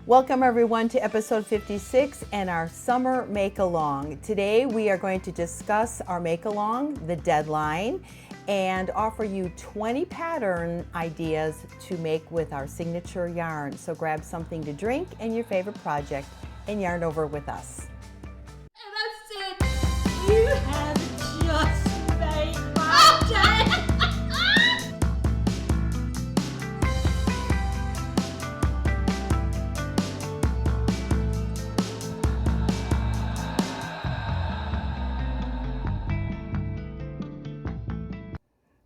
Welcome everyone to episode 56 and our summer make-along. Today we are going to discuss our make-along, the deadline, and offer you 20 pattern ideas to make with our signature yarn. So grab something to drink and your favorite project and yarn over with us. And I said, you have just made my day.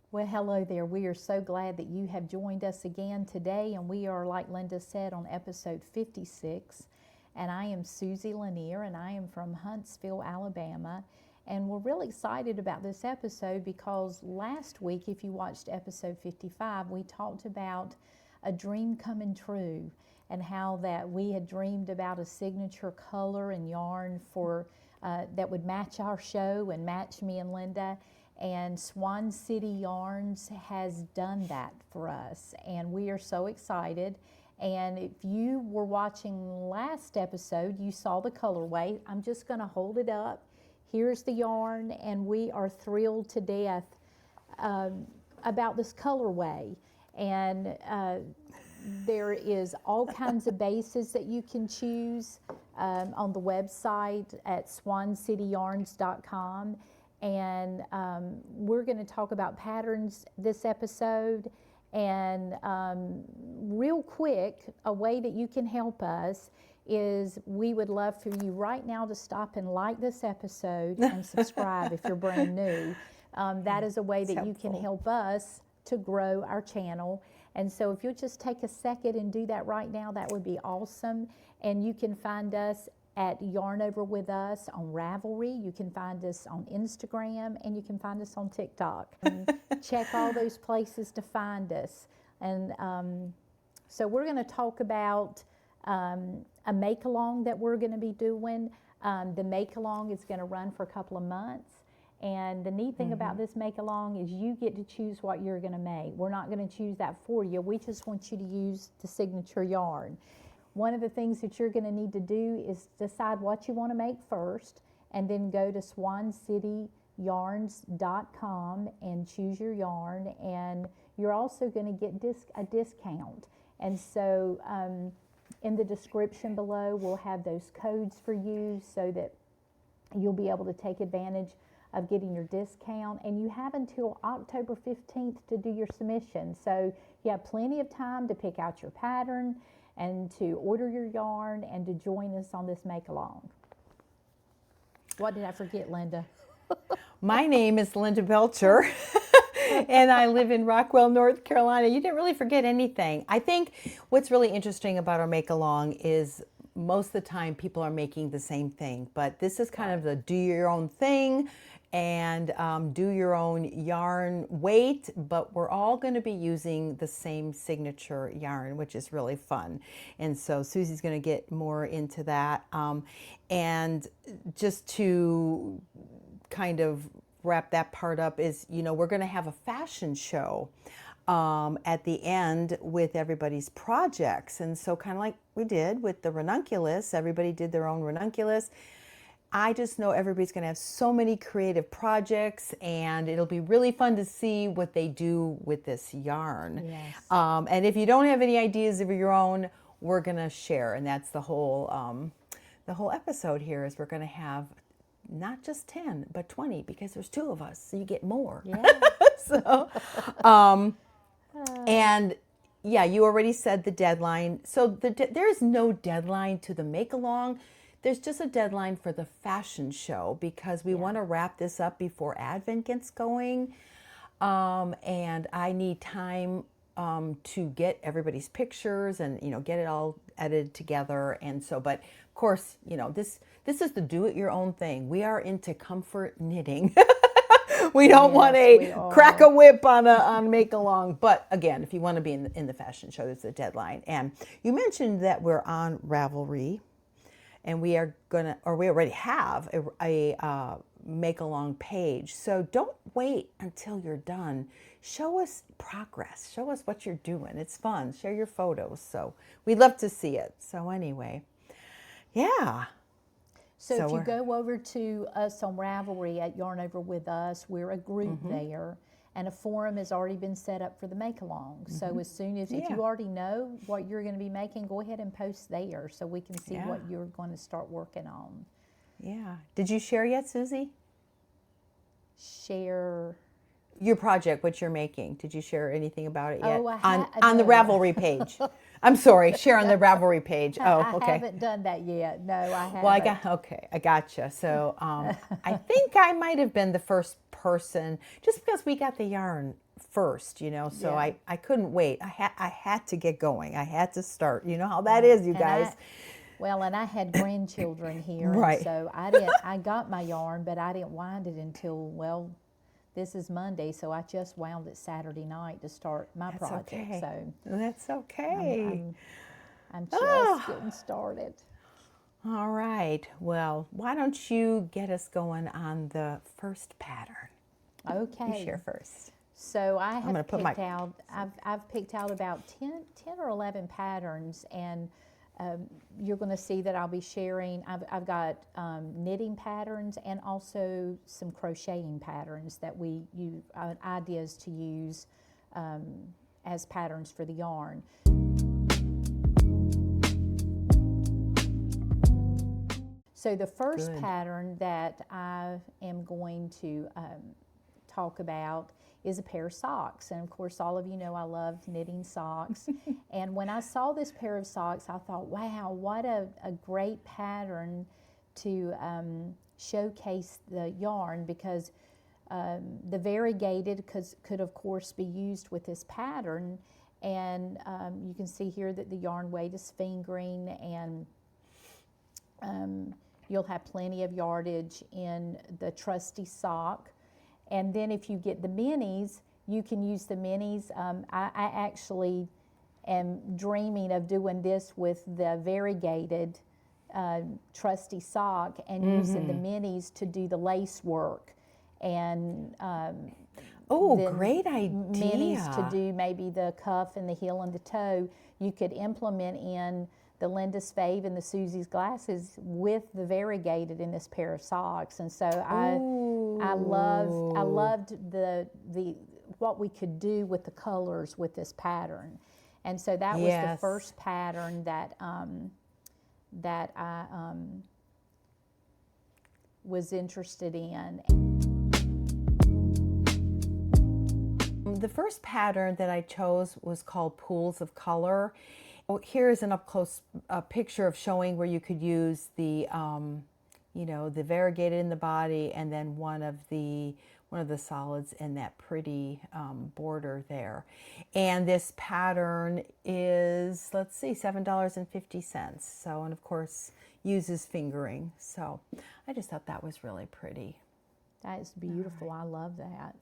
Well, hello there. We are so glad that you have joined us again today, and we are, like Linda said, on episode 56. And I am Susie Lanier, and I am from Huntsville, Alabama. And we're really excited about this episode because last week, if you watched episode 55, we talked about a dream coming true and how that we had dreamed about a signature color and yarn for that would match our show and match me and Linda. And Swan City Yarns has done that for us, and we are so excited. And if you were watching last episode, you saw the colorway. I'm just going to hold it up. Here's the yarn, and we are thrilled to death about this colorway. And there is all kinds of bases that you can choose on the website at swancityarns.com. And we're going to talk about patterns this episode. And real quick, a way that you can help us is we would love for you right now to stop and like this episode and subscribe if you're brand new. That is a way that you can help us to grow our channel. And so if you'll just take a second and do that right now, that would be awesome. And you can find us at Yarn Over With Us on Ravelry. You can find us on Instagram, and you can find us on TikTok. Check all those places to find us. And so we're going to talk about a make-along that we're going to be doing. The make-along is going to run for a couple of months. And the neat thing about this make-along is you get to choose what you're going to make. We're not going to choose that for you. We just want you to use the signature yarn. One of the things that you're going to need to do is decide what you want to make first, and then go to swancityarns.com and choose your yarn, and you're also going to get a discount. And so in the description below, we'll have those codes for you so that you'll be able to take advantage of getting your discount. And you have until October 15th to do your submission. So you have plenty of time to pick out your pattern and to order your yarn and to join us on this make-along. What did I forget, Linda? My name is Linda Belcher, and I live in Rockwell, North Carolina. You didn't really forget anything. I think what's really interesting about our make-along is most of the time people are making the same thing, but this is kind of the do your own thing and do your own yarn weight, but we're all going to be using the same signature yarn, which is really fun. And so Susie's going to get more into that. And just to kind of wrap that part up is, you know, we're going to have a fashion show at the end with everybody's projects. And so kind of like we did with the ranunculus, everybody did their own ranunculus. I just know everybody's going to have so many creative projects, and it'll be really fun to see what they do with this yarn. Yes. And if you don't have any ideas of your own, we're going to share, and that's the whole episode here is we're going to have not just 10, but 20, because there's 2 of us, so you get more. Yeah. So, and yeah, you already said the deadline. So there is no deadline to the make-along. There's just a deadline for the fashion show because we want to wrap this up before Advent gets going. And I need time to get everybody's pictures and, you know, get it all edited together. And so, but of course, you know, this is the do it your own thing. We are into comfort knitting. We don't want to crack a whip on make along. But again, if you want to be in the fashion show, there's a deadline. And you mentioned that we're on Ravelry. And we are gonna, or we already have a make along page. So don't wait until you're done show us progress. Show us what you're doing. It's fun. Share your photos. So we'd love to see it. So anyway, yeah. So if you we're- go over to us on Ravelry at Yarn Over With Us, we're a group there, and a forum has already been set up for the Makealong. So as soon as, if Yeah. you already know what you're going to be making, go ahead and post there so we can see Yeah. what you're going to start working on. Yeah. Did you share yet, Susie? Share. Your project, what you're making. Did you share anything about it yet? Oh, I on the no. Ravelry page. I'm sorry, share on the Ravelry page. Oh, I okay. haven't done that yet. No, I haven't. Well, I gotcha. So I think I might have been the first person, just because we got the yarn first, you know. So Yeah. I couldn't wait. I had to get going. I had to start. You know how that is, you And guys. and I had grandchildren here, Right. and so I got my yarn, but I didn't wind it until, well, this is Monday, so I just wound it Saturday night to start my That's project. okay. So That's okay. I'm just getting started. All right. Well, why don't you get us going on the first pattern? Okay. You share first. So I gonna have put picked my- out, I've picked out about 10 or 11 patterns, and you're going to see that I'll be sharing. I've got knitting patterns and also some crocheting patterns that ideas to use as patterns for the yarn. So the first Good. pattern that I am going to talk about is a pair of socks. And of course, all of you know I love knitting socks. And when I saw this pair of socks, I thought, wow, what a great pattern to showcase the yarn, because the variegated could of course be used with this pattern. And you can see here that the yarn weight is fingering, and you'll have plenty of yardage in the trusty sock. And then if you get the minis, you can use the minis. I actually am dreaming of doing this with the variegated trusty sock and using the minis to do the lace work. And Oh, then great idea. minis to do maybe the cuff and the heel and the toe. You could implement in the Linda's Fave and the Susie's Glasses with the variegated in this pair of socks. And so I loved the what we could do with the colors with this pattern. And so that was the Yes. first pattern that I was interested in. The first pattern that I chose was called Pools of Color. Here is an up-close picture of showing where you could use the, the variegated in the body, and then one of the solids in that pretty border there. And this pattern is, let's see, $7.50. So, and of course, uses fingering. So I just thought that was really pretty. That is beautiful. I love that.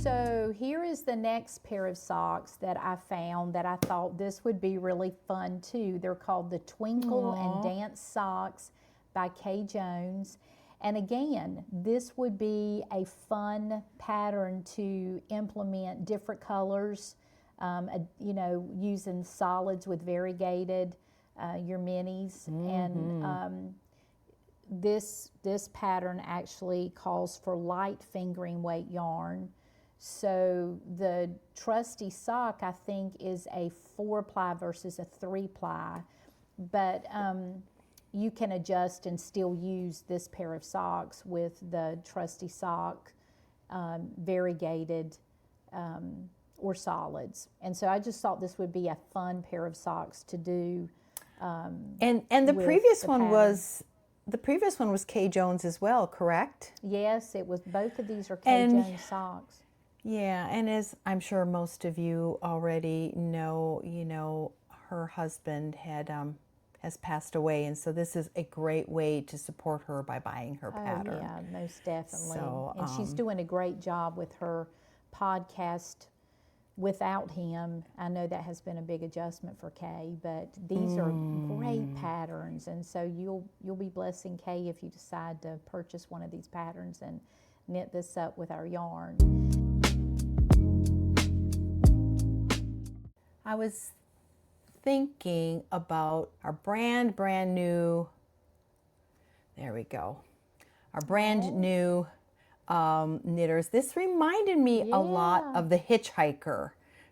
So here is the next pair of socks that I found that I thought this would be really fun too. They're called the Twinkle and Dance Socks by Kay Jones. And again, this would be a fun pattern to implement different colors, using solids with variegated, your minis. And this pattern actually calls for light fingering weight yarn. So the trusty sock, I think, is a 4-ply versus a 3-ply, but you can adjust and still use this pair of socks with the trusty sock, variegated, or solids. And so I just thought this would be a fun pair of socks to do. And the with previous the one pattern. was Kay Jones as well, correct? Yes, it was. Both of these are Kay And- Jones socks. Yeah, and as I'm sure most of you already know, her husband has passed away, and so this is a great way to support her by buying her pattern. Oh, yeah, most definitely. So, and she's doing a great job with her podcast without him. I know that has been a big adjustment for Kay, but these are great patterns, and so you'll be blessing Kay if you decide to purchase one of these patterns and knit this up with our yarn. I was thinking about our brand new, there we go, our brand new knitters. This reminded me a lot of the Hitchhiker.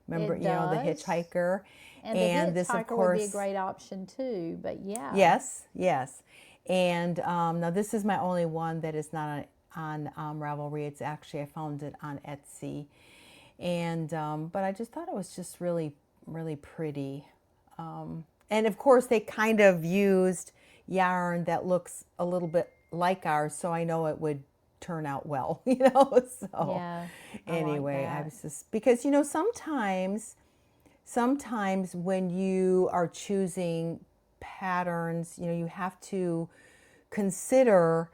Remember, It you know, the does. Hitchhiker. And the this, of Hitchhiker course, would be a great option too, but yeah. Yes, yes. And now this is my only one that is not on Ravelry. It's actually, I found it on Etsy. And, but I just thought it was just really, really pretty. And of course they kind of used yarn that looks a little bit like ours, so I know it would turn out well, you know. So Yeah, anyway, I I like was just, because, you know, sometimes when you are choosing patterns, you know, you have to consider,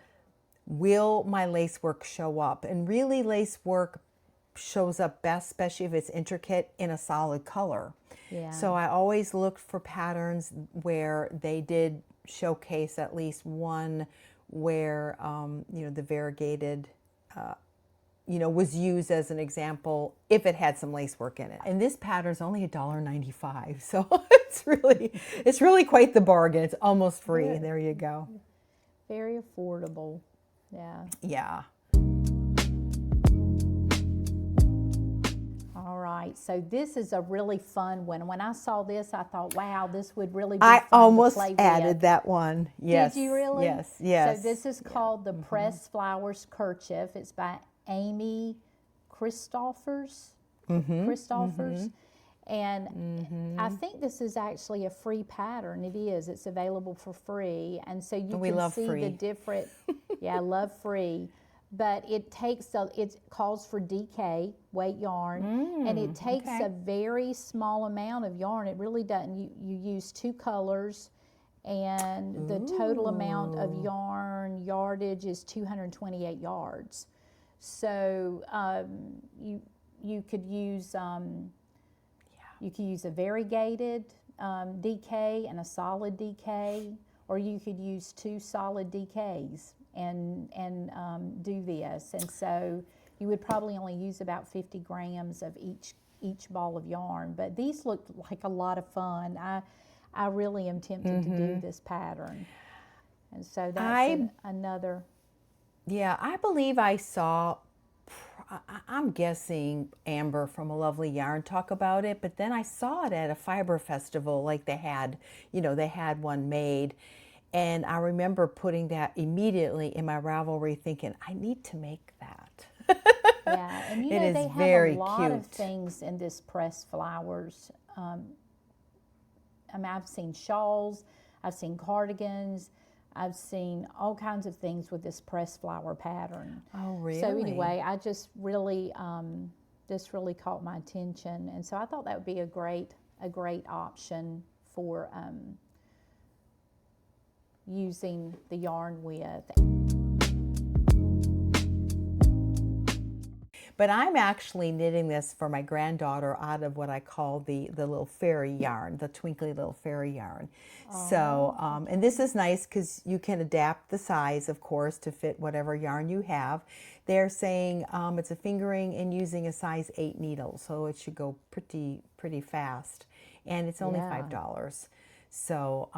will my lace work show up? And really, lace work shows up best, especially if it's intricate, in a solid color. Yeah. So I always looked for patterns where they did showcase at least one where, you know, the variegated, you know, was used as an example if it had some lace work in it. And this pattern's only $1.95, so it's really quite the bargain. It's almost free. Yeah. There you go. Very affordable. Yeah. Yeah. All right. So this is a really fun one. When I saw this, I thought, wow, this would really be I fun almost to play added with. that one. Yes. Did you really? Yes. Yes. So this is called the Pressed Flowers Kerchief. It's by Amy Christoffers. And I think this is actually a free pattern. It is. It's available for free. And so you can see the different, yeah, I love free. But it takes, it calls for DK, weight yarn, and it takes a very small amount of yarn. It really doesn't. You use 2 colors, and the total amount of yarn yardage is 228 yards. So you could use a variegated DK and a solid DK, or you could use 2 solid DKs and do this. And so you would probably only use about 50 grams of each ball of yarn. But these looked like a lot of fun. I really am tempted to do this pattern. And so that's another. Yeah, I believe I saw, I'm guessing Amber from A Lovely Yarn talk about it, but then I saw it at a fiber festival, like they had one made. And I remember putting that immediately in my Ravelry, thinking, I need to make that. Yeah, and you It know, is they have very a lot of cute. things in this pressed flowers. I mean, I've seen shawls, I've seen cardigans, I've seen all kinds of things with this pressed flower pattern. Oh, really? So anyway, I just really, this really caught my attention. And so I thought that would be a great option for using the yarn with. But I'm actually knitting this for my granddaughter out of what I call the little fairy yarn, the twinkly little fairy yarn. So, and this is nice because you can adapt the size, of course, to fit whatever yarn you have. They're saying it's a fingering and using a size 8 needle, so it should go pretty fast. And it's only $5. So,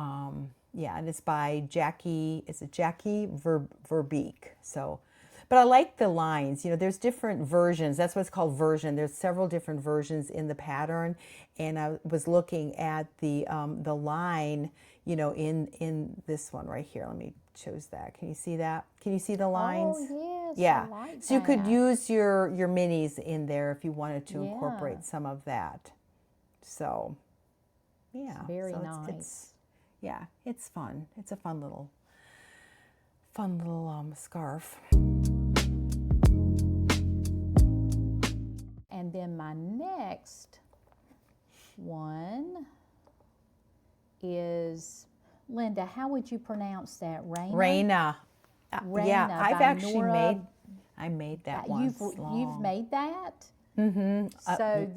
yeah, and it's by Jackie, is it Jackie Verbeek? So, but I like the lines. You know, there's different versions. That's what's called version. There's several different versions in the pattern, and I was looking at the line, you know, in this one right here. Let me choose that. Can you see that? Can you see the lines? Oh, yes. Yeah. I like So you could that. use your minis in there if you wanted to incorporate some of that. So, yeah. Very so nice. Yeah, it's fun. It's a fun little scarf. And then my next one is, Linda, how would you pronounce that? Raina. Yeah, Raina I've by actually Nora. I made that once. You've made that? Mm-hmm. So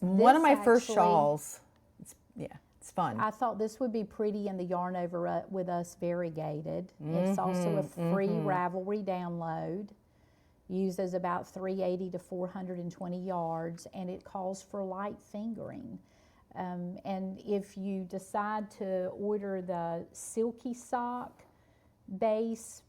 One of my first actually, shawls. It's fun. I thought this would be pretty in the Yarn Over With Us variegated. It's also a free Ravelry download. uses about 380 to 420 yards, and it calls for light fingering. And if you decide to order the silky sock base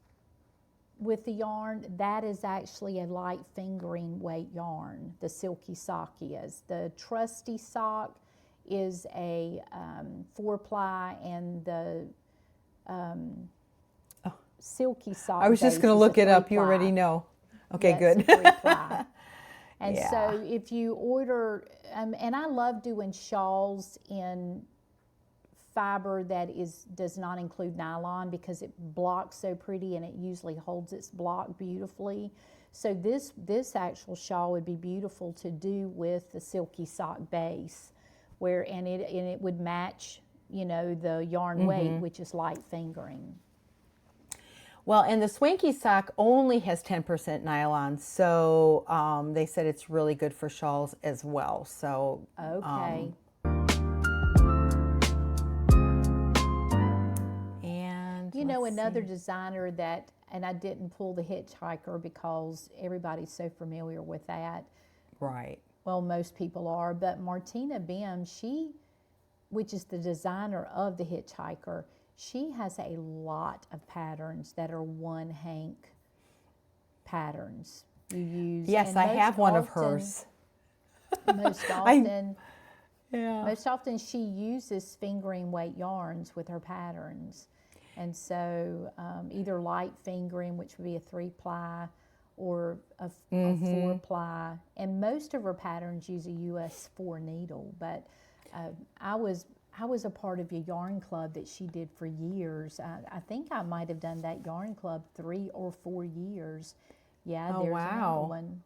with the yarn, that is actually a light fingering weight yarn. The silky sock is. The trusty sock is a 4-ply, and the silky sock. I was just going to look it up. You already know. Okay, good. 3-ply. And Yeah. so if you order, and I love doing shawls in fiber that does not include nylon, because it blocks so pretty and it usually holds its block beautifully. So this actual shawl would be beautiful to do with the silky sock base, and it would match, you know, the yarn weight, which is light fingering. Well, and the Swanky sock only has 10% nylon, so they said it's really good for shawls as well. So Okay. And You know, let's another see. designer that, and I didn't pull the hitchhiker because everybody's so familiar with that. Right. Well, most people are, but Martina Bim, which is the designer of the hitchhiker, she has a lot of patterns that are one hank patterns you use. Yes, and I most have one of often- hers. Most often, Yeah. most often she uses fingering weight yarns with her patterns. And so either light fingering, which would be a 3-ply, or a 4-ply. And most of her patterns use a US 4 needle. But I was a part of a yarn club that she did for years. I think I might have done that yarn club 3 or 4 years. Yeah, Oh, there's wow. another one.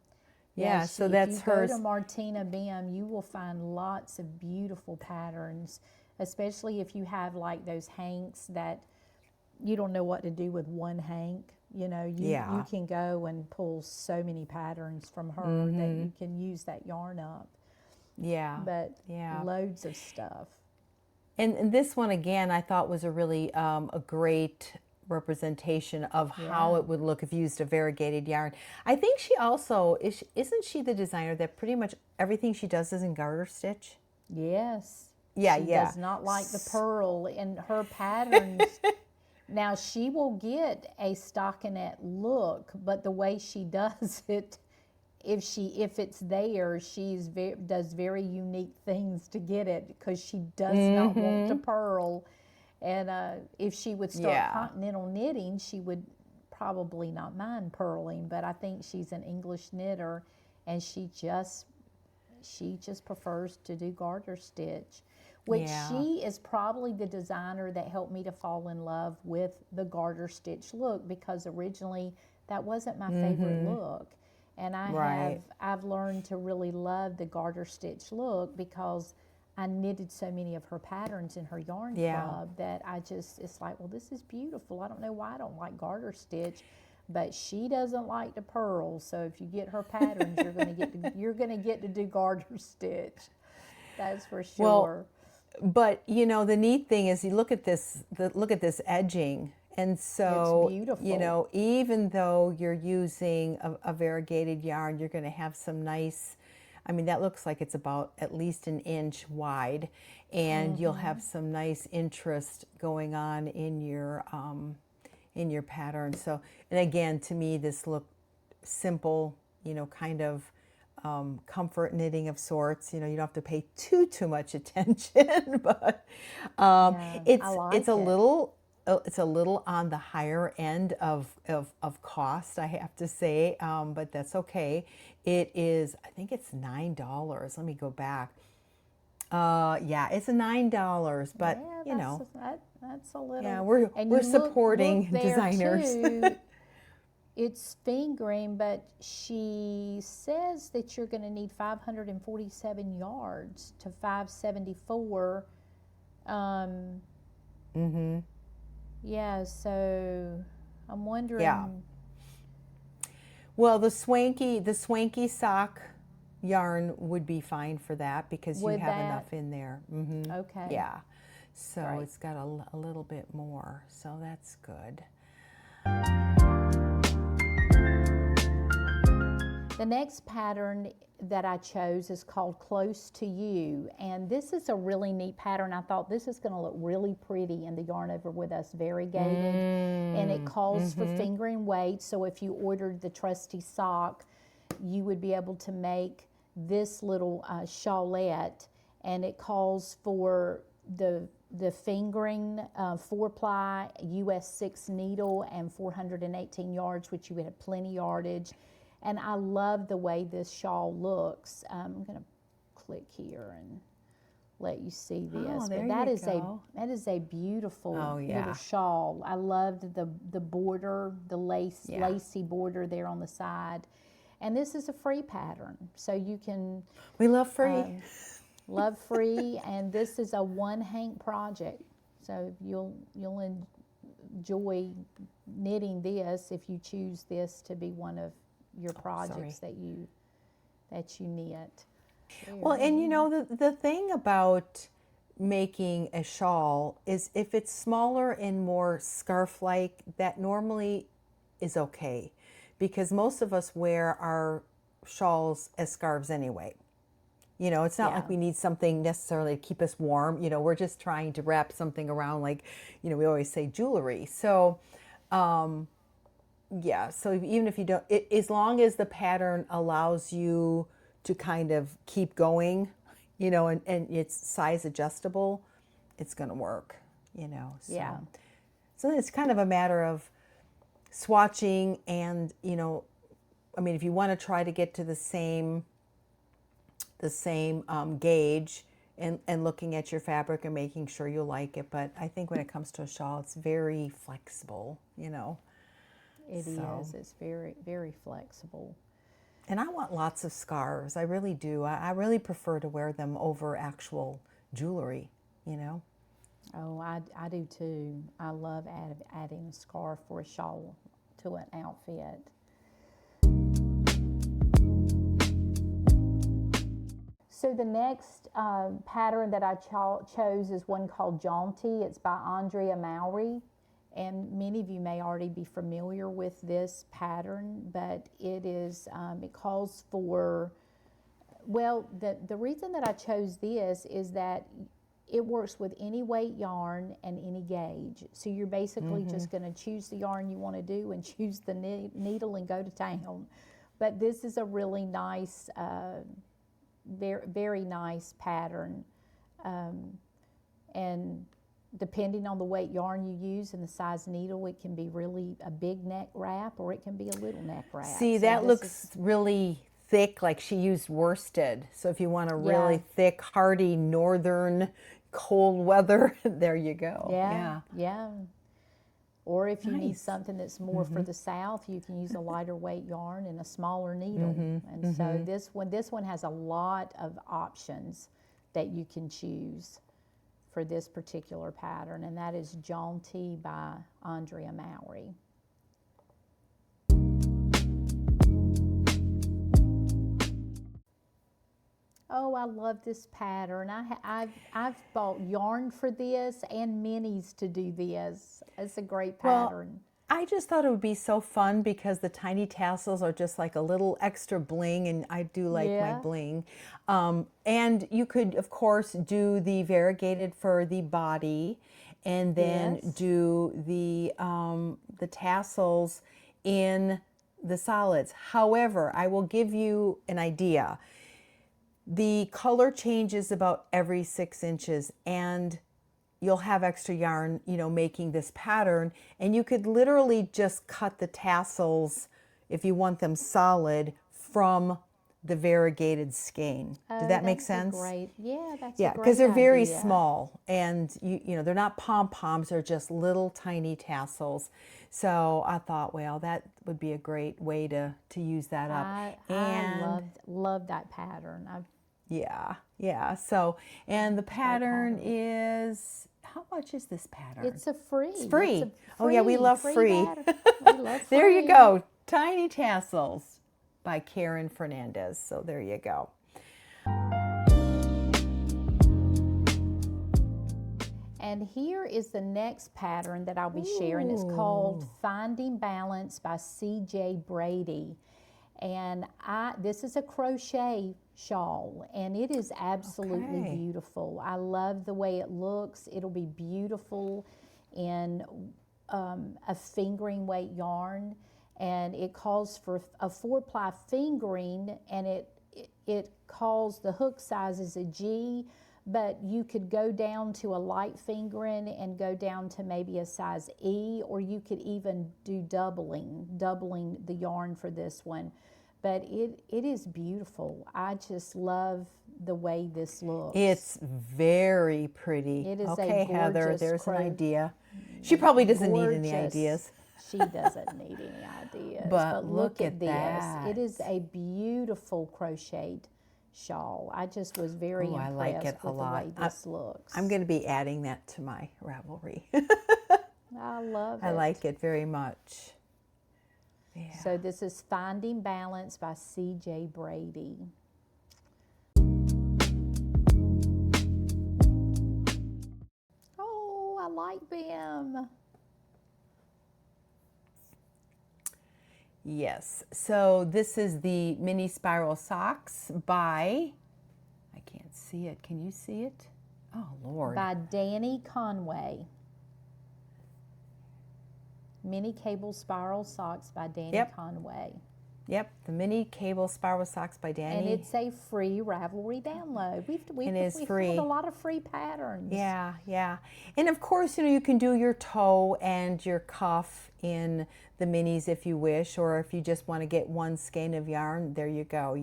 Yeah, so if that's you hers. go to Martina Bim, you will find lots of beautiful patterns, especially if you have like those hanks that you don't know what to do with one hank. You know, you can go and pull so many patterns from her that you can use that yarn up. Yeah. But Yeah. loads of stuff. And this one again, I thought was a really a great representation of how it would look if you used a variegated yarn. I think she also isn't she the designer that pretty much everything she does is in garter stitch? Yes. Yeah, She yeah. does not like the purl in her patterns. Now, she will get a stockinette look, but the way she does it, if it's there, does very unique things to get it, because she does not want to purl. And if she would start continental knitting, she would probably not mind purling. But I think she's an English knitter, and she just prefers to do garter stitch, which she is probably the designer that helped me to fall in love with the garter stitch look, because originally that wasn't my favorite look. And I've learned to really love the garter stitch look because I knitted so many of her patterns in her yarn club that it's like, well, this is beautiful. I don't know why I don't like garter stitch, but she doesn't like to purl. So if you get her patterns, you're gonna get to do garter stitch. That's for sure. Well, but you know, the neat thing is, you look at this edging, and so It's beautiful. you know, even though you're using a variegated yarn, you're going to have some nice. I mean, that looks like it's about at least an inch wide, and you'll have some nice interest going on in your pattern. So, and again, to me, this looked simple, you know, kind of comfort knitting of sorts. You know, you don't have to pay too much attention, but it's a little on the higher end of cost, I have to say, but that's okay. It is, I think it's $9. Let me go back. Yeah, it's $9, but you know, that's a little. yeah, we're supporting designers. Too, it's fingering, but she says that you're going to need 547 yards to 574. Yeah, so I'm wondering. Yeah. Well, the swanky sock yarn would be fine for that, because you have enough in there. Okay. Yeah. So Right. it's got a little bit more, so that's good. The next pattern that I chose is called Close to You, and this is a really neat pattern. I thought this is going to look really pretty in the Yarn Over With Us variegated, and it calls for fingering weight. So if you ordered the trusty sock, you would be able to make this little shawlette, and it calls for the fingering 4-ply US 6 needle and 418 yards, which you would have plenty yardage. And I love the way this shawl looks. I'm going to click here and let you see this. Oh, there but that you is go. that is a beautiful yeah. little shawl. I loved the border, the lacy border there on the side. And this is a free pattern, so you can We love free. love free. And this is a one hank project, so you'll enjoy knitting this if you choose this to be one of your projects that you knit. Well, and you know, the thing about making a shawl is if it's smaller and more scarf-like, that normally is okay, because most of us wear our shawls as scarves anyway. You know, it's not like we need something necessarily to keep us warm. You know, we're just trying to wrap something around, like, you know, we always say jewelry. So, yeah, so even if you don't, as long as the pattern allows you to kind of keep going, you know, and it's size adjustable, it's going to work, you know. So. Yeah. So it's kind of a matter of swatching and, you know, I mean, if you want to try to get to the same gauge and looking at your fabric and making sure you like it. But I think when it comes to a shawl, it's very flexible, you know. It is. It's very, very flexible. And I want lots of scarves. I really do. I really prefer to wear them over actual jewelry, you know. Oh, I do too. I love adding a scarf or a shawl to an outfit. So the next pattern that I chose is one called Jaunty. It's by Andrea Mowry. And many of you may already be familiar with this pattern, but it is, it calls for, well, the reason that I chose this is that it works with any weight yarn and any gauge. So you're basically just going to choose the yarn you want to do and choose the needle and go to town. But this is a really nice, very, very nice pattern. And depending on the weight yarn you use and the size needle, it can be really a big neck wrap or it can be a little neck wrap. See, that looks really thick, like she used worsted. So if you want a really thick, hardy, northern, cold weather, there you go. Yeah. Or if you need something that's more for the south, you can use a lighter weight yarn and a smaller needle. And so this one has a lot of options that you can choose for this particular pattern, and that is Jaunty by Andrea Mowry. Oh, I love this pattern. I've bought yarn for this and minis to do this. It's a great pattern. Well, I just thought it would be so fun because the tiny tassels are just like a little extra bling, and I do like my bling. And you could, of course, do the variegated for the body, and then do the tassels in the solids. However, I will give you an idea. The color changes about every 6 inches, and you'll have extra yarn, you know, making this pattern, and you could literally just cut the tassels if you want them solid from the variegated skein. Does that make sense? Great. Yeah, that's yeah, because they're very small, and you know, they're not pom-poms, they're just little tiny tassels. So I thought, well, that would be a great way to use that up. I love that pattern. Yeah. So, and the pattern is, how much is this pattern? It's free. It's free. Oh yeah, we love free. We love free. There you go. Tiny Tassels by Karen Fernandez. So there you go. And here is the next pattern that I'll be sharing. It's called Finding Balance by C.J. Brady. And this is a crochet shawl, and it is absolutely Okay. beautiful. I love the way it looks. It'll be beautiful in a fingering weight yarn, and it calls for a 4-ply fingering, and it calls the hook size is a G, but you could go down to a light fingering and go down to maybe a size E, or you could even do doubling the yarn for this one. But it is beautiful. I just love the way this looks. It's very pretty. It is a okay, Heather, gorgeous there's an idea. She probably doesn't need any Gorgeous. ideas. She doesn't need any ideas. But look at at this. that. It is a beautiful crocheted shawl. I just was very Ooh, I impressed like it a with lot. the way this looks. I'm going to be adding that to my Ravelry. I love it. I like it very much. Yeah. So this is Finding Balance by C.J. Brady. Oh, I like them. Yes, so this is the mini spiral socks by, I can't see it, can you see it? Oh Lord. By Danny Conway. Mini Cable Spiral Socks by Danny Yep. Conway. Yep, the mini cable spiral socks by Danny. And it's a free Ravelry download. We've free. found a lot of free patterns. Yeah, yeah. And of course, you can do your toe and your cuff in the minis if you wish, or if you just want to get one skein of yarn, there you go.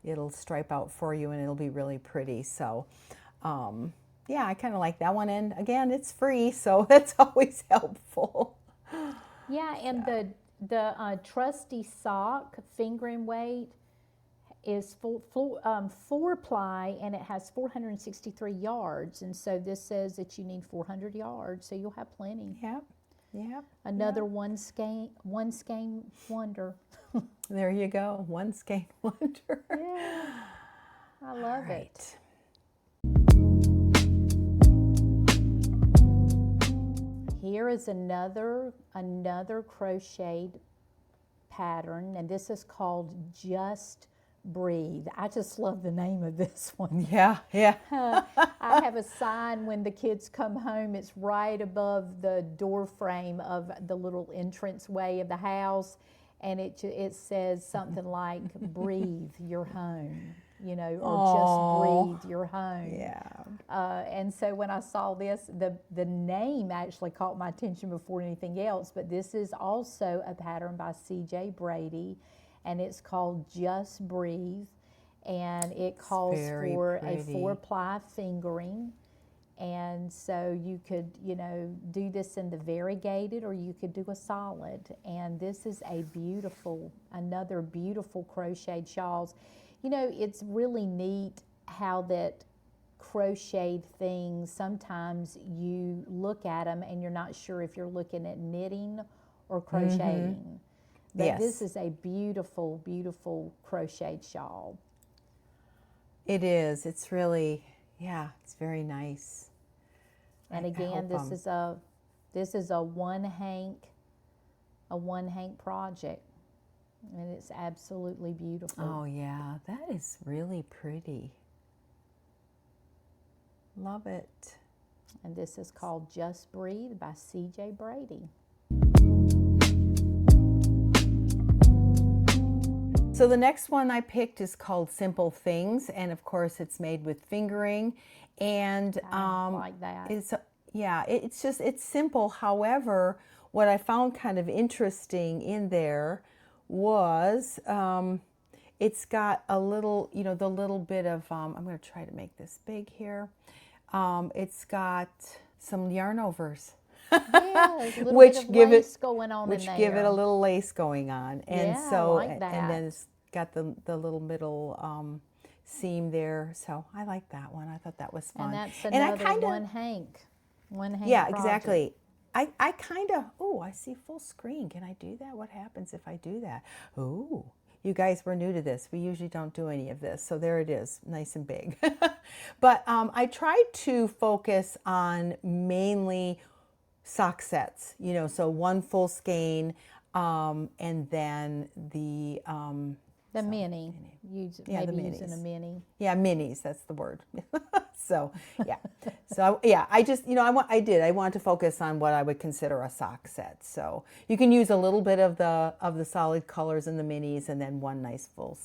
It'll stripe out for you, and it'll be really pretty. So, yeah, I kind of like that one. And again, it's free, so that's always helpful. Yeah, and the trusty sock fingering weight is 4-ply, and it has 463 yards. And so this says that you need 400 yards, so you'll have plenty. Yep, yep. Another one skein wonder. There you go, one skein wonder. Yeah, I love it. Here is another crocheted pattern, and this is called Just Breathe. I just love the name of this one. Yeah, yeah. I have a sign when the kids come home. It's right above the door frame of the little entranceway of the house, and it says something like "Breathe, you're home," or Aww. "Just breathe, you're home." Yeah. And so when I saw this, the name actually caught my attention before anything else. But this is also a pattern by C.J. Brady, and it's called Just Breathe, and it calls very for pretty. a 4-ply fingering. And so you could, do this in the variegated, or you could do a solid. And this is another beautiful crocheted shawls. It's really neat how that crocheted things, sometimes you look at them and you're not sure if you're looking at knitting or crocheting. But Yes. this is a beautiful, beautiful crocheted shawl. It is. It's really, it's very nice. And I again, hope, this is a one hank project, and it's absolutely beautiful. Oh yeah, that is really pretty. Love it. And this is called Just Breathe by C.J. Brady. So the next one I picked is called Simple Things, and of course it's made with fingering, and I like that. it's simple. However, what I found kind of interesting in there was it's got a little, the little bit of I'm going to try to make this big here. It's got some yarn overs. Yeah, there's a little which bit of give lace it going on which in there. give it a little lace going on, and Yeah, I so like that. and then it's got the little middle seam there. So I like that one. I thought that was fun. And that's And I another kinda- one hank yeah, project. exactly. I kind of I see full screen. Can I do that? What happens if I do that? Ooh. You guys were new to this. We usually don't do any of this. So there it is, nice and big. But I tried to focus on mainly sock sets, so one full skein, And then the mini. Yeah, the Maybe using a minis. mini. Yeah, minis, that's the word. So, yeah. So, yeah, I just, I wanted to focus on what I would consider a sock set. So, you can use a little bit of the solid colors in the minis and then one nice full.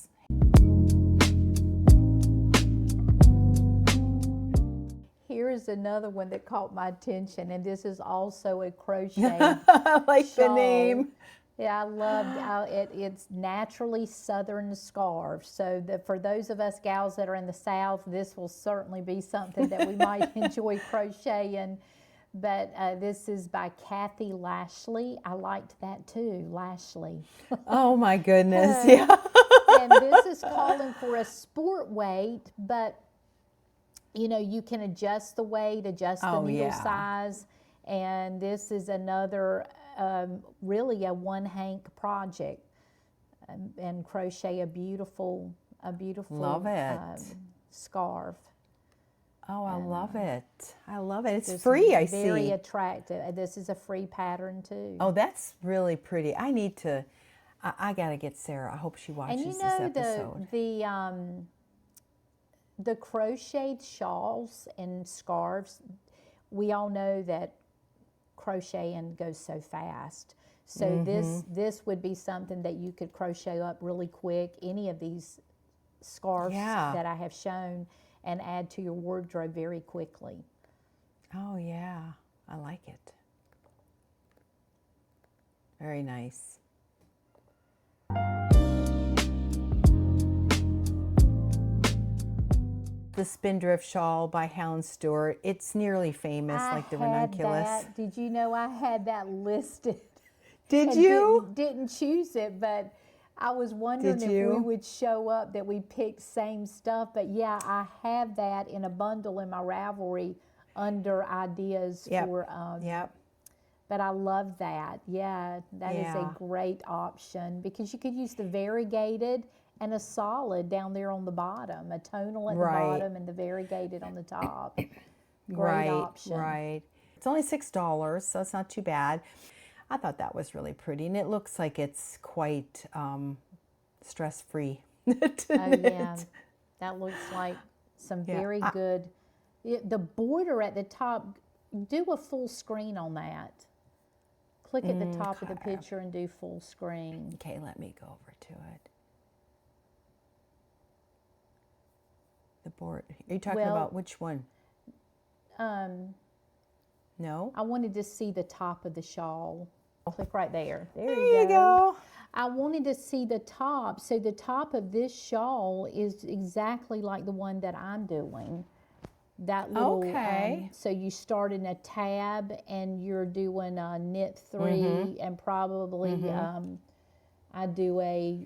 Here's another one that caught my attention, and this is also a crochet I like the shawl. name. Yeah, I loved it. It's naturally southern scarf. So for those of us gals that are in the South, this will certainly be something that we might enjoy crocheting. But this is by Kathy Lashley. I liked that too, Lashley. Oh my goodness, yeah. And this is calling for a sport weight, but you can adjust the weight, adjust the needle size. And this is another really a one hank project, and crochet a beautiful Love it. Scarf. Oh, I love it. I love it. It's free, I see. Very attractive. This is a free pattern too. Oh, that's really pretty. I need to, I got to get Sarah. I hope she watches this episode. The crocheted shawls and scarves, we all know that crocheting goes so fast. So this would be something that you could crochet up really quick. Any of these scarves that I have shown, and add to your wardrobe very quickly. Oh yeah, I like it. Very nice. The Spindrift Shawl by Helen Stewart. It's nearly famous, like the ranunculus. Did you know I had that listed? Did you? Didn't choose it, but I was wondering if we would show up that we picked same stuff. But yeah, I have that in a bundle in my Ravelry under ideas for. But I love that. Yeah, that is a great option because you could use the variegated and a solid down there on the bottom, a tonal at the bottom and the variegated on the top. Great option. Right. It's only $6, so it's not too bad. I thought that was really pretty, and it looks like it's quite stress-free. Yeah, that looks like some very good. The border at the top, do a full screen on that. Click at the top of the picture and do full screen. Okay, let me go over to it. The board. Are you talking about which one? No? I wanted to see the top of the shawl. Click right there. There you go. I wanted to see the top. So the top of this shawl is exactly like the one that I'm doing. That little, so you start in a tab and you're doing a knit 3 and probably I do a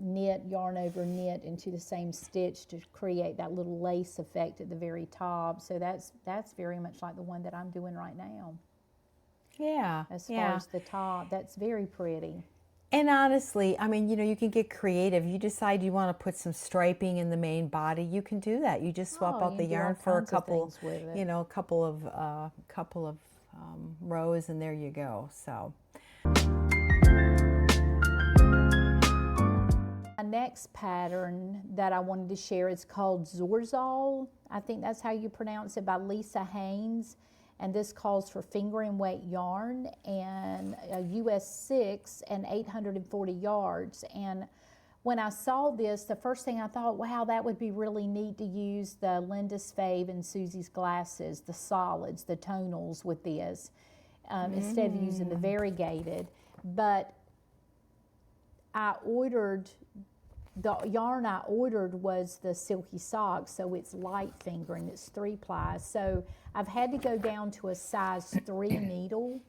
knit, yarn over knit into the same stitch to create that little lace effect at the very top. So that's very much like the one that I'm doing right now. Yeah. As far as the top, that's very pretty. And honestly, I mean, you can get creative. You decide you want to put some striping in the main body, you can do that. You just swap out the yarn for a couple, a couple of rows, and there you go. So. My next pattern that I wanted to share is called Zorzal. I think that's how you pronounce it, by Lisa Haynes. And this calls for finger and weight yarn and a US 6 and 840 yards. And when I saw this, the first thing I thought, wow, that would be really neat to use the Linda's Fave and Susie's Glasses, the solids, the tonals with this, instead of using the variegated. But the yarn I ordered was the Silky Sock, so it's light finger and it's 3-ply. So I've had to go down to a size 3 needle.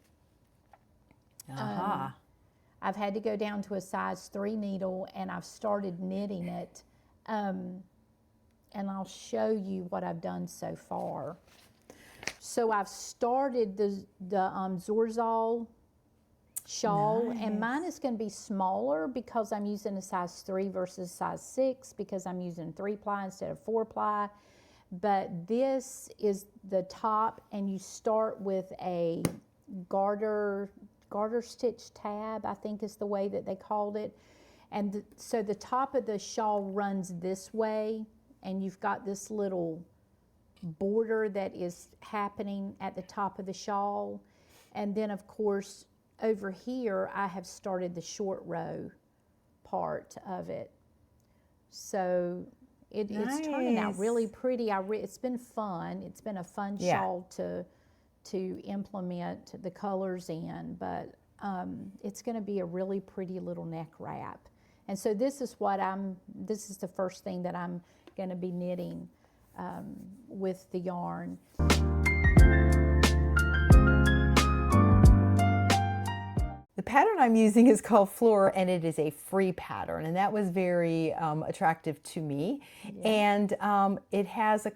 I've had to go down to a size 3 needle, and I've started knitting it. And I'll show you what I've done so far. So I've started the Zorzal shawl, and mine is going to be smaller because I'm using a size 3 versus size 6 because I'm using 3-ply instead of 4-ply. But this is the top, and you start with a garter garter stitch tab, I think is the way that they called it. And so the top of the shawl runs this way, and you've got this little border that is happening at the top of the shawl. And then of course over here I have started the short row part of it. So it's turning out really pretty. It's been fun. It's been a fun shawl to implement the colors in, but it's going to be a really pretty little neck wrap. And so this is the first thing that I'm going to be knitting with the yarn. The pattern I'm using is called Floor, and it is a free pattern, and that was very attractive to me. And it has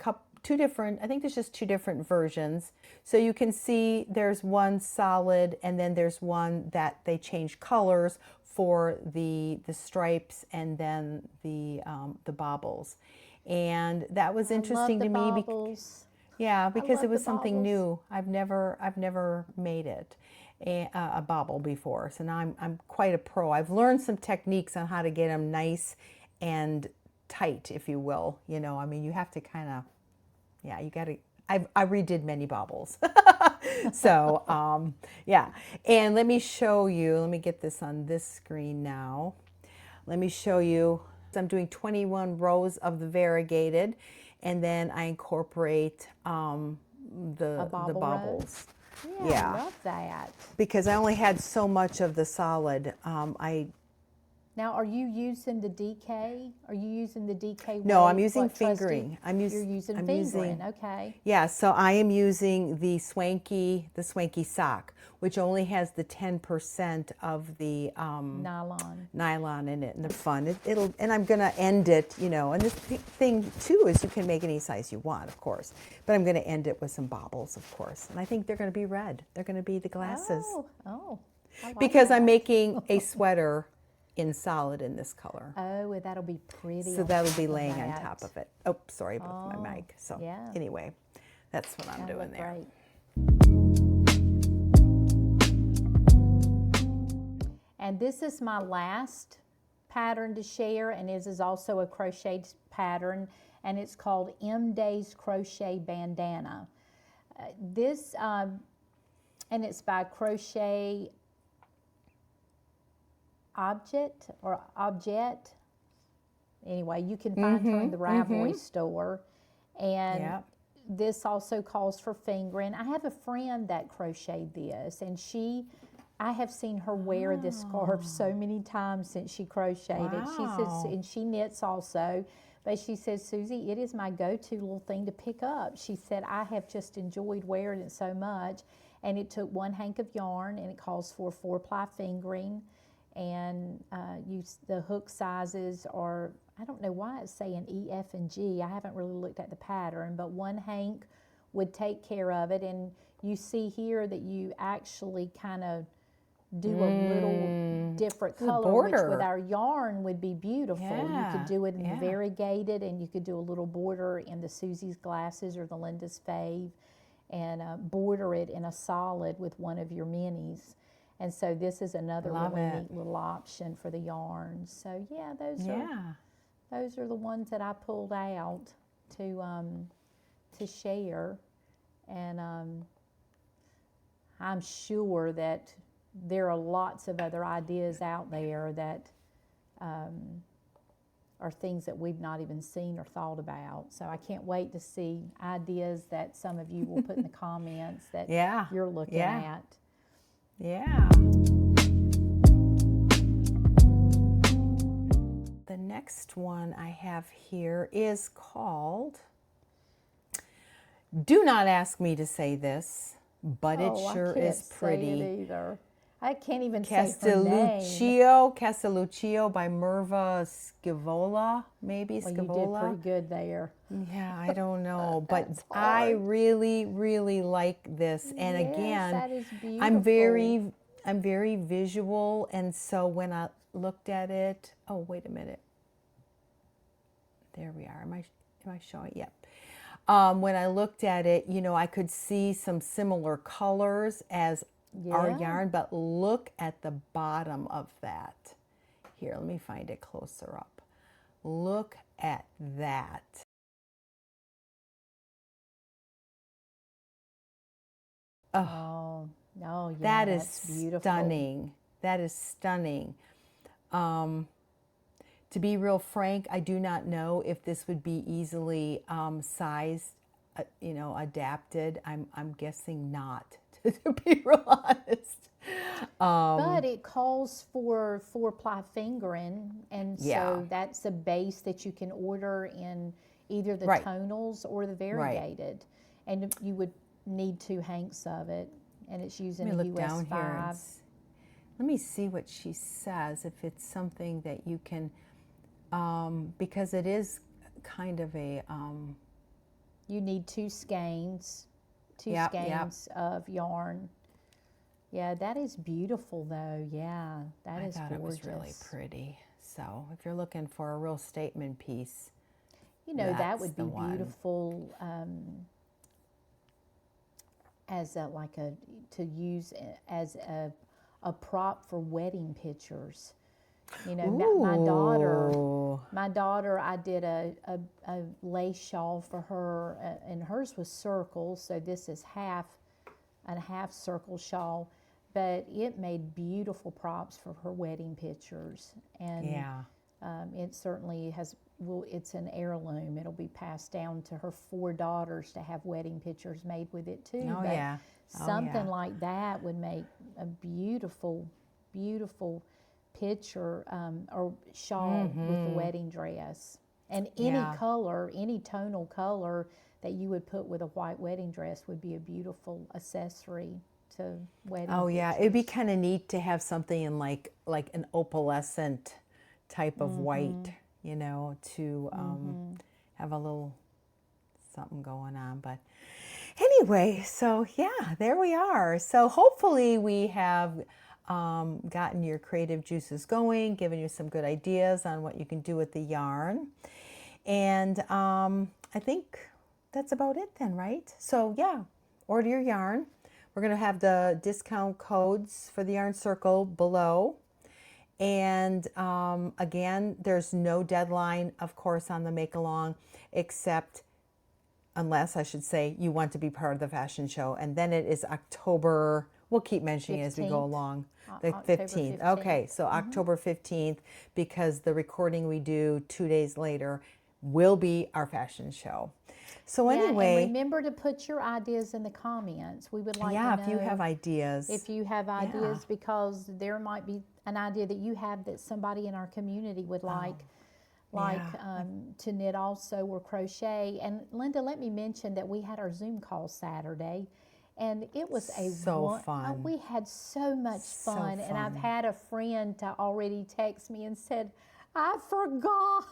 two different, I think there's just two different versions. So you can see there's one solid, and then there's one that they change colors for the stripes and then the baubles. And that was interesting to me. Because it was something new. I've never made it. A bauble before, so now I'm quite a pro. I've learned some techniques on how to get them nice and tight, if you will. You know, I mean, you have to kind of, you got to. I redid many baubles, so yeah. And let me show you. Let me get this on this screen now. Let me show you. I'm doing 21 rows of the variegated, and then I incorporate the baubles. Yeah, I love that. Because I only had so much of the solid. Now, are you using the DK? Are you using the DK? No, I'm using fingering. You're using fingering, okay. Yeah, so I am using the swanky sock, which only has the 10% of the nylon in it, and they're fun. And I'm gonna end it, you know. And this thing too is you can make any size you want, of course. But I'm gonna end it with some baubles, of course. And I think they're gonna be red. They're gonna be the glasses. Oh, I like because that. I'm making a sweater in solid in this color. Oh, well, that'll be pretty. So that'll be laying on top of it. Oh, sorry about my mic. So yeah. Anyway, that's what I'm doing there. Great. And this is my last pattern to share, and this is also a crochet pattern, and it's called M Day's Crochet Bandana. And it's by Crochet Object. Anyway, you can find her in the Ravelry store. And this also calls for fingering. I have a friend that crocheted this, and I have seen her wear this scarf so many times since she crocheted it. She says, and she knits also, but she says, Susie, it is my go-to little thing to pick up. She said, I have just enjoyed wearing it so much. And it took one hank of yarn, and it calls for 4-ply fingering. And the hook sizes are, I don't know why it's saying E, F, and G. I haven't really looked at the pattern, but one hank would take care of it. And you see here that you actually kind of do a little different color, which with our yarn would be beautiful. You could do it in the variegated, and you could do a little border in the Susie's Glasses or the Linda's Fave, and border it in a solid with one of your minis. And so this is another really neat little option for the yarn. So yeah, those are the ones that I pulled out to share. And I'm sure that there are lots of other ideas out there that are things that we've not even seen or thought about. So I can't wait to see ideas that some of you will put in the comments that you're looking at. Yeah. The next one I have here is called, do not ask me to say this, but it sure is pretty. I can't say it either. I can't even say her name. Castelluccio by Merva Scivola, maybe Scivola. Well, you did pretty good there. Yeah, I don't know, but I really, really like this. And again, that is beautiful. I'm very visual, and so when I looked at it, oh wait a minute, there we are. Am I showing? Yep. When I looked at it, you know, I could see some similar colors as our Yeah. yarn, but look at the bottom of that. Here, let me find it closer up. Look at that. Oh, no, yeah, That is that's beautiful. stunning. That is stunning. To be real frank, I do not know if this would be easily sized, adapted. I'm guessing not, to be real honest. But it calls for 4-ply fingering, and Yeah. so that's a base that you can order in either the Right. tonals or the variegated. And you would need 2 hanks of it, and it's using Let me a look US down here. 5. Let me see what she says, if it's something that you can, because it is kind of a, You need 2 skeins, Yep, yep. of yarn. Yeah, that is beautiful though. Yeah, that I is thought gorgeous. it was really pretty. So if you're looking for a real statement piece, You know, that that's would the be one. beautiful as to use as a prop for wedding pictures. You know, my daughter, I did a lace shawl for her, and hers was circle, so this is half circle shawl, but it made beautiful props for her wedding pictures, and Yeah. it certainly it's an heirloom. It'll be passed down to her 4 daughters to have wedding pictures made with it too. Oh, but yeah. Oh, something yeah. like that would make a beautiful, beautiful picture or shawl with the wedding dress. And any Yeah. color, any tonal color that you would put with a white wedding dress would be a beautiful accessory to wedding Oh, yeah. pictures. It'd be kind of neat to have something in like an opalescent type of white, to have a little something going on. But anyway, so yeah, there we are. So hopefully we have gotten your creative juices going, given you some good ideas on what you can do with the yarn. And I think that's about it then, right? So yeah, order your yarn. We're going to have the discount codes for the Yarn Circle below. And again, there's no deadline, of course, on the Makealong, except unless, I should say, you want to be part of the fashion show. And then it is October, we'll keep mentioning it as we go 15th. along. The October 15th. Okay, so October 15th, because the recording we do 2 days later will be our fashion show. So Yeah, anyway, and remember to put your ideas in the comments. We would like yeah, to know if you have ideas. if you have ideas, because there might be an idea that you have that somebody in our community would like yeah. to knit also or crochet. And Linda, let me mention that we had our Zoom call Saturday, and it was fun. We had so much fun, and I've fun. had a friend to already text me and said, "I forgot."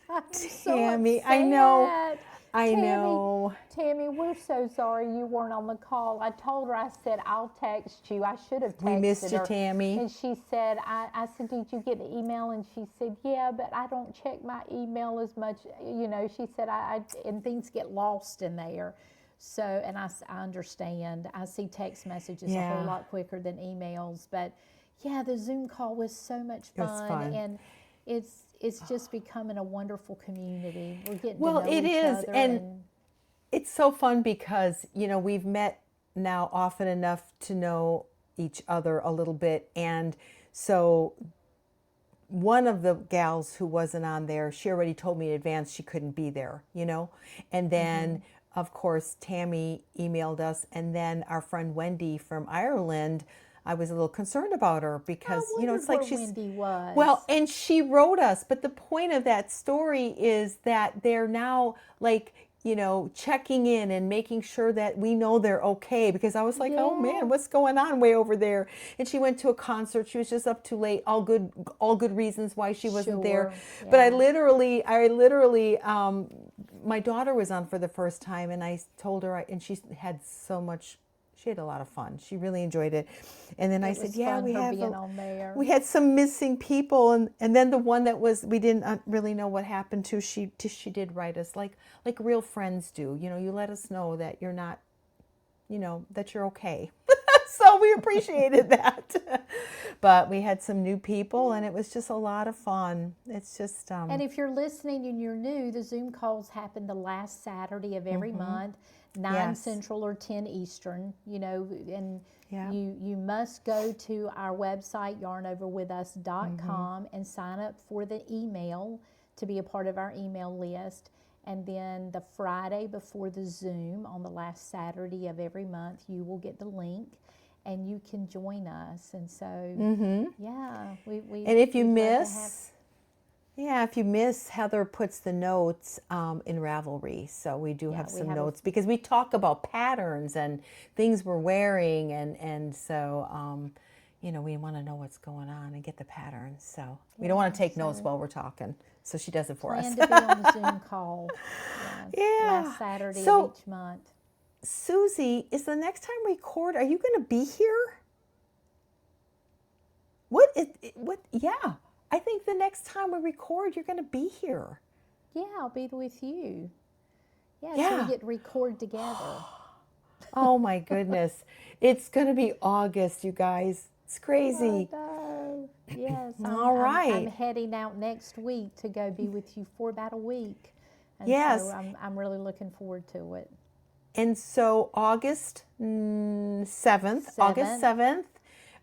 I'm so Tammy, I know. upset. I know. Tammy, we're so sorry you weren't on the call. I told her, I said, I'll text you. I should have texted her. We missed you, Tammy. And she said, I said, did you get the email? And she said, yeah, but I don't check my email as much. She said, and things get lost in there. So, and I understand. I see text messages a whole Yeah. lot quicker than emails. But yeah, the Zoom call was so much fun. It was fun. And it's just becoming a wonderful community. We're getting Well, to know it each is, other. and it's so fun because, we've met now often enough to know each other a little bit. And so one of the gals who wasn't on there, she already told me in advance she couldn't be there, And then, of course, Tammy emailed us. And then our friend Wendy from Ireland, I was a little concerned about her because, it's like she's... Wendy was. Well, and she wrote us, but the point of that story is that they're now like, checking in and making sure that we know they're okay, because I was like, oh man, what's going on way over there? And she went to a concert. She was just up too late. All good reasons why she wasn't there. Sure, But I yeah. literally, my daughter was on for the first time, and I told her, and she had a lot of fun. She really enjoyed it. And then I said, yeah, we had some missing people. And then the one that we didn't really know what happened to, she did write us like real friends do. You let us know that you're not, that you're okay. So we appreciated that. But we had some new people, and it was just a lot of fun. It's just And if you're listening and you're new, the Zoom calls happen the last Saturday of every month, 9 Yes. Central or 10 Eastern, you know, and Yeah. you must go to our website, yarnoverwithus.com, and sign up for the email to be a part of our email list. And then the Friday before the Zoom, on the last Saturday of every month, you will get the link and you can join us. And so, yeah, we and if you we'd love to miss, if you miss, Heather puts the notes in Ravelry. So we do have we some have a- notes because we talk about patterns and things we're wearing, and so you know, we want to know what's going on and get the patterns. So we don't want to take notes while we're talking. So she does it for plan us. to be on the Zoom call. Yeah. Last Saturday So- of each month. Susie, is the next time we record, are you going to be here? What? Yeah. I think the next time we record, you're going to be here. Yeah, I'll be with you. Yeah, so Yeah. we get to record together. Oh my goodness. It's going to be August, you guys. It's crazy. No. Yes. All right. I'm heading out next week to go be with you for about a week. And Yes. so I'm really looking forward to it. And so August 7th, August 7th,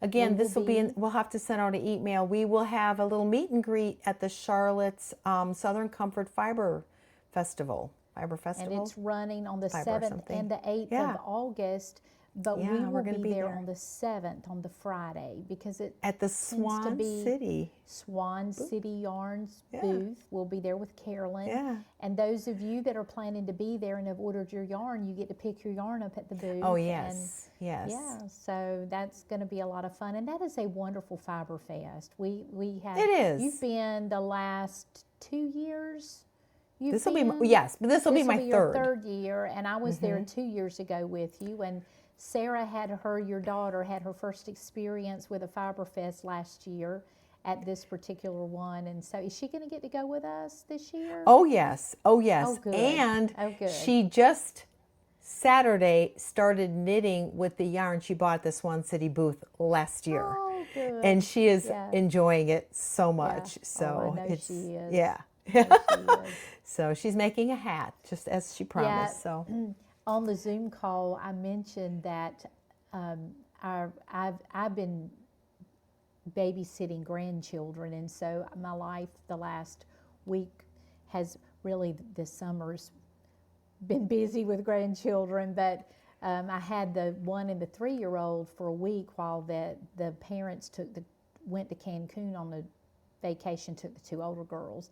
again, We this will will be, be- we'll have to send out an email. We will have a little meet and greet at the Charlotte's Southern Comfort Fiber Festival. And Festival? it's running on the Fiber or 7th something. and the 8th Yeah. of August. But Yeah, we we're will gonna be be there there. on the 7th, on the Friday, because it At the tends to Swan be City. Swan City Yarns Yeah. Booth. We'll be there with Carolyn. Yeah. And those of you that are planning to be there and have ordered your yarn, you get to pick your yarn up at the booth. Oh, yes. Yes. Yeah, so that's going to be a lot of fun. And that is a wonderful fiber fest. We have. It is. You've been the last 2 years? You've This will be, been? yes, but this will be my your third. third year, and I was there 2 years ago with you. And Sarah your daughter, had her first experience with a Fiber Fest last year at this particular one. And so is she going to get to go with us this year? Oh, yes. Oh, yes. Oh, good. And Oh, good. she just Saturday started knitting with the yarn she bought at the Swan City booth last year. Oh, good. And she is Yeah. enjoying it so much. Oh, So I know it's, she is. yeah. Yes, she is. So she's making a hat just as she promised. So On the Zoom call, I mentioned that I've been babysitting grandchildren, and so my life the last week has really, this summer's been busy with grandchildren, but I had the 1 and the 3-year-old for a week while the parents went to Cancun on the vacation, took the 2 older girls.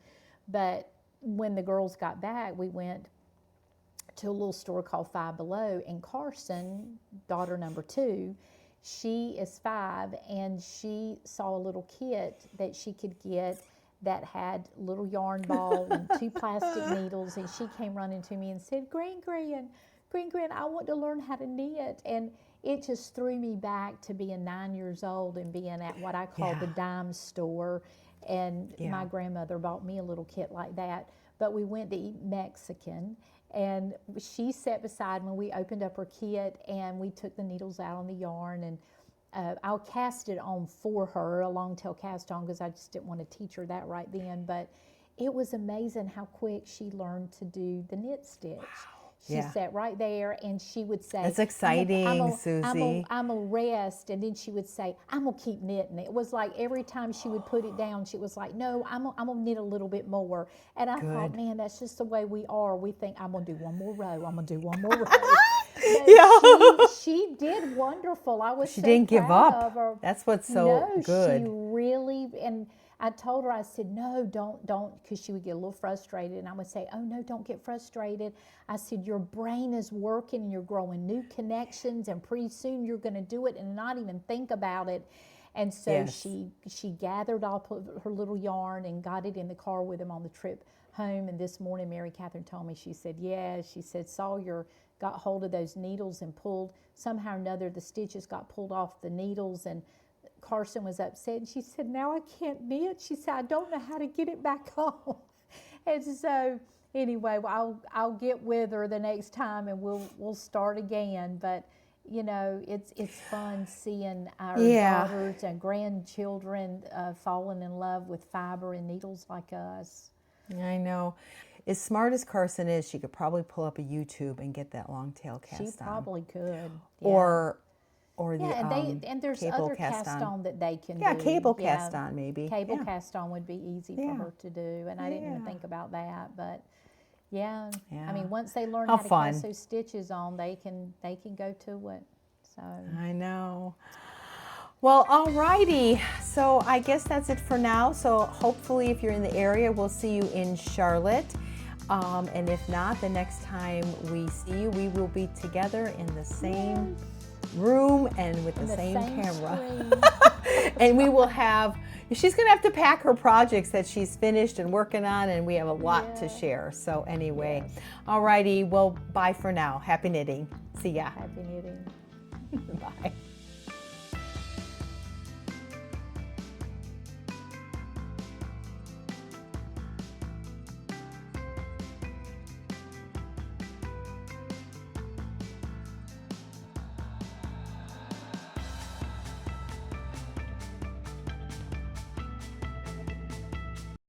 But when the girls got back, we went to a little store called Five Below, and Carson, daughter number 2, she is 5, and she saw a little kit that she could get that had a little yarn ball and 2 plastic needles, and she came running to me and said, Gran, I want to learn how to knit. And it just threw me back to being 9 years old and being at what I call the dime store. And my grandmother bought me a little kit like that. But we went to eat Mexican, and she sat beside me. We opened up her kit, and we took the needles out on the yarn, and I'll cast it on for her, a long tail cast on, because I just didn't want to teach her that right then. But it was amazing how quick she learned to do the knit stitch. She sat right there, and she would say, That's exciting, Susie. I'm a rest, and then she would say, I'm gonna keep knitting. It was like every time she would put it down, she was like, no, I'm gonna knit a little bit more. And I thought, man, that's just the way we are. We think, I'm gonna do one more row, I'm gonna do one more row. But she did wonderful. I was she so didn't give proud up. of her. That's what's so good. She really, and I told her, I said, no, don't, because she would get a little frustrated. And I would say, oh, no, don't get frustrated. I said, your brain is working, and you're growing new connections, and pretty soon you're going to do it and not even think about it. And so she gathered up her little yarn and got it in the car with him on the trip home. And this morning, Mary Catherine told me, she said, she said, Sawyer got hold of those needles and pulled, somehow or another, the stitches got pulled off the needles, and Carson was upset, and she said, now I can't knit. She said, I don't know how to get it back on. And so anyway, I'll get with her the next time, and we'll start again. But you know, it's fun seeing our Yeah. daughters and grandchildren falling in love with fiber and needles like us. I know. As smart as Carson is, she could probably pull up a YouTube and get that long tail cast She on. probably could. Or the yeah, and there's cable other cast on that they can Yeah, do. cable cast on maybe. Cable Yeah. cast on would be easy for her to do, and I didn't even think about that. But yeah, I Yeah. mean, once they learn How how to fun. cast those stitches on, they can go to it. So I know. Well, alrighty. So I guess that's it for now. So hopefully if you're in the area, we'll see you in Charlotte. And if not, the next time we see you, we will be together in the same room and with the same camera. And we will have, she's going to have to pack her projects that she's finished and working on, and we have a lot to share. So anyway, alrighty. Well, bye for now. Happy knitting. See ya. Happy knitting. Bye.